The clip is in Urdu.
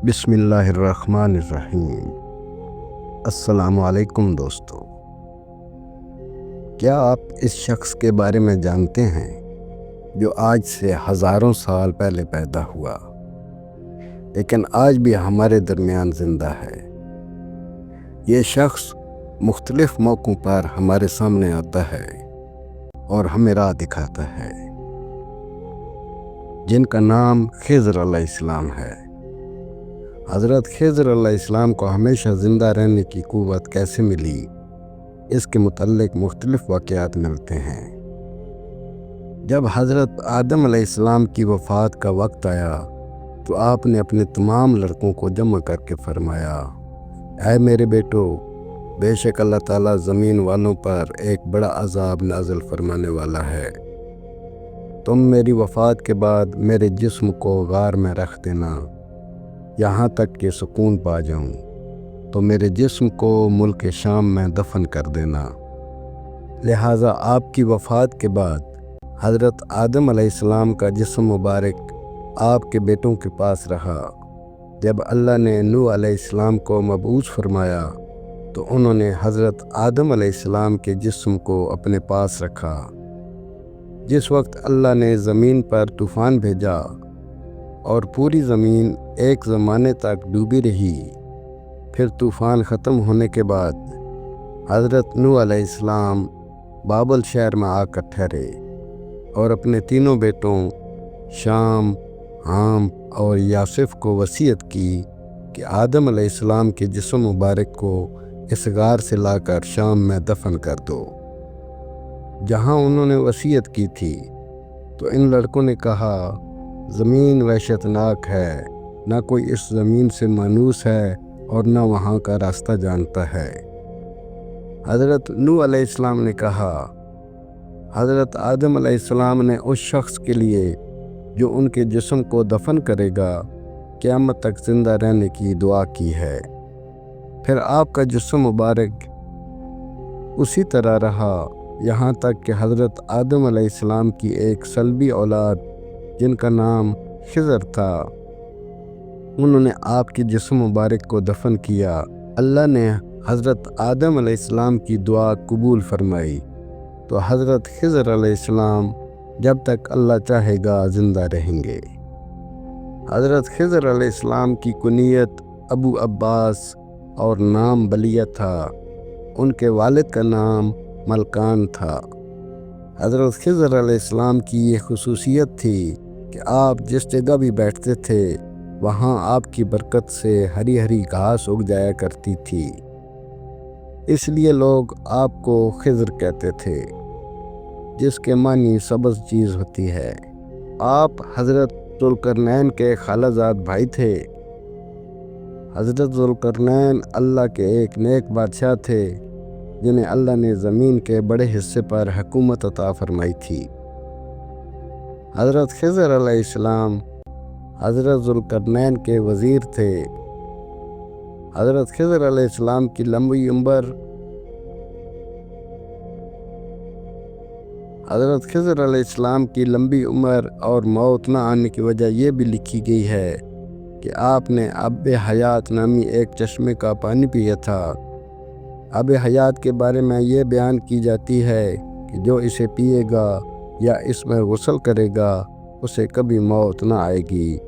بسم اللہ الرحمن الرحیم۔ السلام علیکم دوستو، کیا آپ اس شخص کے بارے میں جانتے ہیں جو آج سے ہزاروں سال پہلے پیدا ہوا لیکن آج بھی ہمارے درمیان زندہ ہے؟ یہ شخص مختلف موقعوں پر ہمارے سامنے آتا ہے اور ہمیں راہ دکھاتا ہے، جن کا نام خضر علیہ السلام ہے۔ حضرت خضر علیہ السلام کو ہمیشہ زندہ رہنے کی قوت کیسے ملی، اس کے متعلق مختلف واقعات ملتے ہیں۔ جب حضرت آدم علیہ السلام کی وفات کا وقت آیا تو آپ نے اپنے تمام لڑکوں کو جمع کر کے فرمایا، اے میرے بیٹو، بے شک اللہ تعالیٰ زمین والوں پر ایک بڑا عذاب نازل فرمانے والا ہے۔ تم میری وفات کے بعد میرے جسم کو غار میں رکھ دینا یہاں تک کہ سکون پا جاؤں، تو میرے جسم کو ملک شام میں دفن کر دینا۔ لہٰذا آپ کی وفات کے بعد حضرت آدم علیہ السلام کا جسم مبارک آپ کے بیٹوں کے پاس رہا۔ جب اللہ نے نوح علیہ السلام کو مبعوث فرمایا تو انہوں نے حضرت آدم علیہ السلام کے جسم کو اپنے پاس رکھا۔ جس وقت اللہ نے زمین پر طوفان بھیجا اور پوری زمین ایک زمانے تک ڈوبی رہی، پھر طوفان ختم ہونے کے بعد حضرت نوح علیہ السلام بابل شہر میں آ کر ٹھہرے اور اپنے تینوں بیٹوں شام، حام اور یافس کو وصیت کی کہ آدم علیہ السلام کے جسم مبارک کو اس غار سے لا کر شام میں دفن کر دو۔ جہاں انہوں نے وصیت کی تھی تو ان لڑکوں نے کہا، زمین وحشت ناک ہے، نہ کوئی اس زمین سے مانوس ہے اور نہ وہاں کا راستہ جانتا ہے۔ حضرت نوح علیہ السلام نے کہا، حضرت آدم علیہ السلام نے اس شخص کے لیے جو ان کے جسم کو دفن کرے گا قیامت تک زندہ رہنے کی دعا کی ہے۔ پھر آپ کا جسم مبارک اسی طرح رہا یہاں تک کہ حضرت آدم علیہ السلام کی ایک صلبی اولاد جن کا نام خضر تھا، انہوں نے آپ کے جسم مبارک کو دفن کیا۔ اللہ نے حضرت آدم علیہ السلام کی دعا قبول فرمائی تو حضرت خضر علیہ السلام جب تک اللہ چاہے گا زندہ رہیں گے۔ حضرت خضر علیہ السلام کی کنیت ابو عباس اور نام بلیہ تھا۔ ان کے والد کا نام ملکان تھا۔ حضرت خضر علیہ السلام کی یہ خصوصیت تھی کہ آپ جس جگہ بھی بیٹھتے تھے وہاں آپ کی برکت سے ہری ہری گھاس اگ جایا کرتی تھی، اس لیے لوگ آپ کو خضر کہتے تھے، جس کے معنی سبز چیز ہوتی ہے۔ آپ حضرت ذوالقرنین کے خالہ زاد بھائی تھے۔ حضرت ذوالقرنین اللہ کے ایک نیک بادشاہ تھے جنہیں اللہ نے زمین کے بڑے حصے پر حکومت عطا فرمائی تھی۔ حضرت خضر علیہ السلام حضرت ذوالقرنین کے وزیر تھے۔ حضرت خضر علیہ السلام کی لمبی عمر حضرت خضر علیہ السلام کی لمبی عمر اور موت نہ آنے کی وجہ یہ بھی لکھی گئی ہے کہ آپ نے آب حیات نامی ایک چشمے کا پانی پیا تھا۔ آب حیات کے بارے میں یہ بیان کی جاتی ہے کہ جو اسے پیے گا یا اس میں غسل کرے گا اسے کبھی موت نہ آئے گی۔